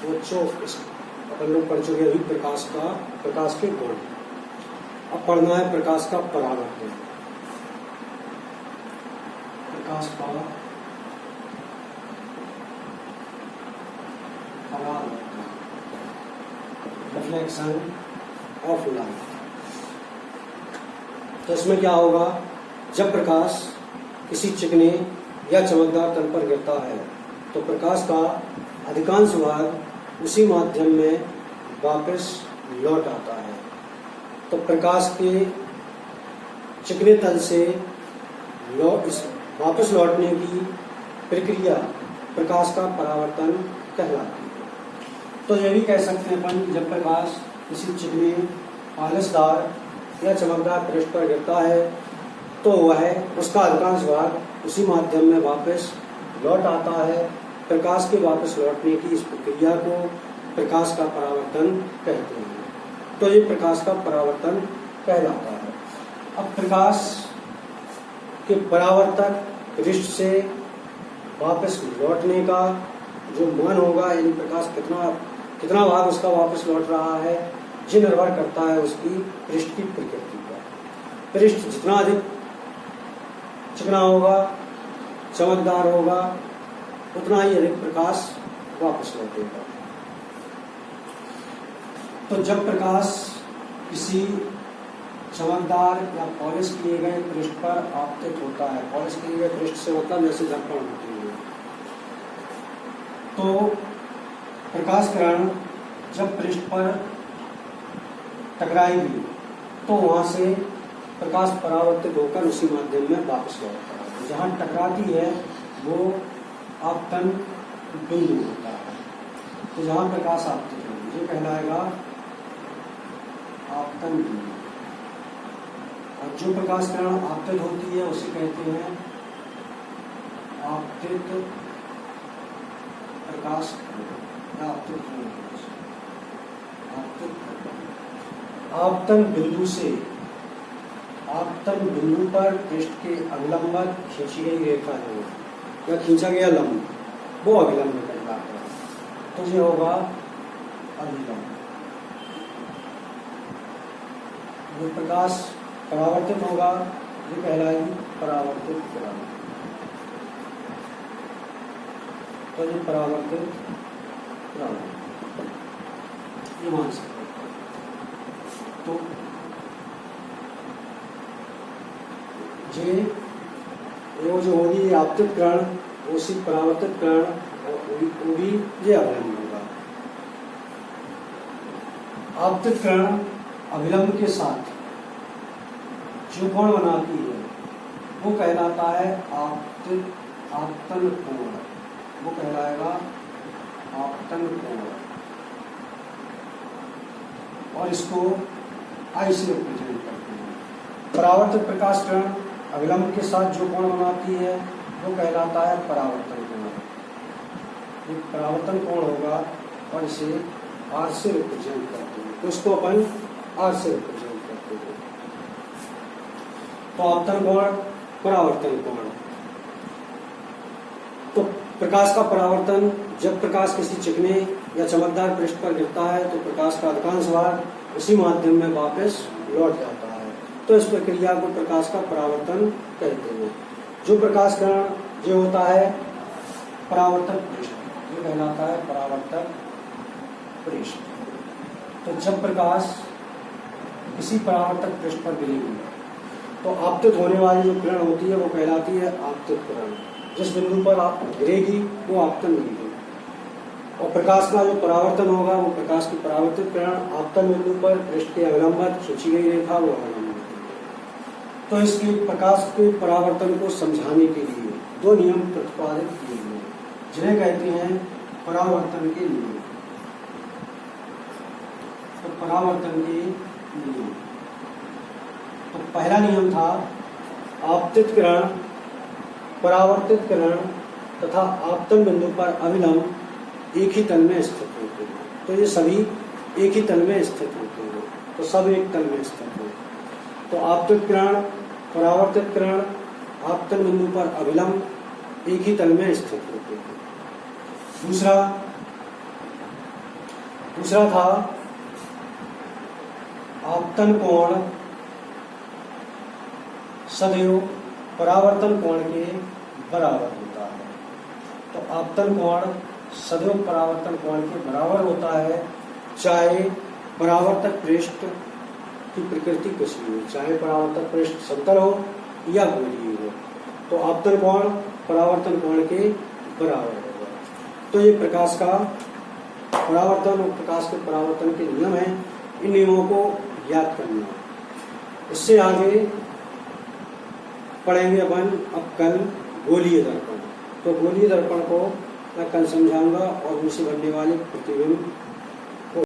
बच्चों अपन लोग पढ़ चुके अभी प्रकाश के गुण। अब पढ़ना है प्रकाश का परावर्तन। प्रकाश का परावर्तन, रिफ्लेक्शन ऑफ लाइट। तो इसमें क्या होगा, जब प्रकाश किसी चिकने या चमकदार तल पर गिरता है तो प्रकाश का अधिकांश भाग उसी माध्यम में वापस लौट आता है। तो प्रकाश के चिकने तल से वापस लौटने की प्रक्रिया प्रकाश का परावर्तन कहलाती है। तो ये भी कह सकते हैं अपन, जब प्रकाश किसी चिकने, पालिशदार या चमकदार पृष्ठ पर गिरता है तो वह उसका अधिकांश भाग उसी माध्यम में वापस लौट आता है। प्रकाश के वापस लौटने की इस प्रक्रिया को प्रकाश का परावर्तन कहते हैं। तो ये प्रकाश का परावर्तन कहलाता है। अब प्रकाश के परावर्तक पृष्ठ से वापस लौटने का जो मान होगा, यानी प्रकाश कितना भाग उसका वापस लौट रहा है, ये निर्भर करता है उसकी पृष्ठ की प्रकृति पर। पृष्ठ जितना अधिक चिकना होगा, चमकदार होगा, उतना ही अधिक प्रकाश वापस लौटेगा। तो जब प्रकाश किसी चमकदार या पॉलिश किए गए पृष्ठ पर आपतित होता है, पॉलिश किए गए पृष्ठ से मतलब जैसे दर्पण होती है, तो प्रकाश किरण जब पृष्ठ पर टकराएगी तो वहां से प्रकाश परावर्तित होकर उसी माध्यम में वापस लौटता है। जहां टकराती है वो आपतन बिंदु होता है। तो जहां प्रकाश आपतित होगी ये कहलाएगा आपतन बिंदु, और जो प्रकाश किरण आपतित होती है उसे कहते हैं आपतित प्रकाश या आपतन बिंदु से आपतन बिंदु पर पृष्ठ के अभिलंब खींची गई रेखा है या खींचा गया लंब, वो अभिलंब कहलाता है। तो ये होगा अभिलंब। जो प्रकाश परावर्तित होगा ये कहलाएगी परावर्तित किरण। तो ये परावर्तित किरण ये मान सकते। तो ये जो होगी आपतित किरण, उसी परावर्तित किरण वो भी ये अभिलंब होगा। आपतित किरण अभिलंब के साथ जो कोण बनाती है वो कहलाता है आपतन कोण। वो कहलाएगा आपतन कोण, और इसको आई से रिप्रेजेंट करते हैं। परावर्तित प्रकाश किरण अभिलंब के साथ जो कोण बनाती है वो कहलाता है परावर्तन कोण। ये परावर्तन कोण होगा और इसे आर से रिप्रेजेंट करते हैं। तो इसको अपन आर से रिप्रेजेंट करते हैं। तो आपतन कोण, परावर्तन कोण। तो प्रकाश का परावर्तन, जब प्रकाश किसी चिकने या चमकदार पृष्ठ पर गिरता है तो प्रकाश का अधिकांश भाग उसी माध्यम में वापस लौट जाता है। तो इस प्रक्रिया को प्रकाश का परावर्तन कहते हैं। जो प्रकाश किरण ये होता है परावर्तक पृष्ठ, ये कहलाता है परावर्तक पृष्ठ। तो जब प्रकाश किसी परावर्तक पृष्ठ पर गिरेगी तो आपतित होने वाली जो किरण होती है वो कहलाती है आपतित किरण। जिस बिंदु पर आप गिरेगी वो आपतन बिंदु, और प्रकाश का जो परावर्तन होगा वो प्रकाश की परावर्तित किरण आपतन बिंदु पर पृष्ठ के अभिलंब खींची गई रेखा वो अभिलंब होती है। तो इसके प्रकाश के परावर्तन को समझाने के लिए दो नियम प्रतिपादित किए गए जिन्हें कहते हैं परावर्तन के नियम। तो परावर्तन के नियम, तो पहला नियम था आपतित किरण, परावर्तित किरण तथा आपतन बिंदु पर अभिलंब एक ही तल में स्थित होते हैं। तो ये सभी एक ही तल में स्थित होते हैं, तो सब एक तल में स्थित हैं। तो आपतित किरण, परावर्तित किरण, आपतन बिंदु पर अभिलंब एक ही तल में स्थित होते हैं। दूसरा, दूसरा था आपतन कोण सदैव परावर्तन कोण के बराबर होता है। तो आपतन कोण सदैव परावर्तन कोण के बराबर होता है, चाहे परावर्तक पृष्ठ की प्रकृति कुछ भी हो, चाहे परावर्तक पृष्ठ समतल हो या गोलीय हो। तो आपतन कोण परावर्तन कोण के बराबर होगा। तो ये प्रकाश का परावर्तन और प्रकाश के परावर्तन के नियम हैं, इन नियमों को याद करना। इससे आगे पढ़ेंगे अपन अब कल गोलीय दर्पण। तो गोलीय दर्पण को मैं कल समझाऊंगा और उनसे बनने वाले प्रतिबिंब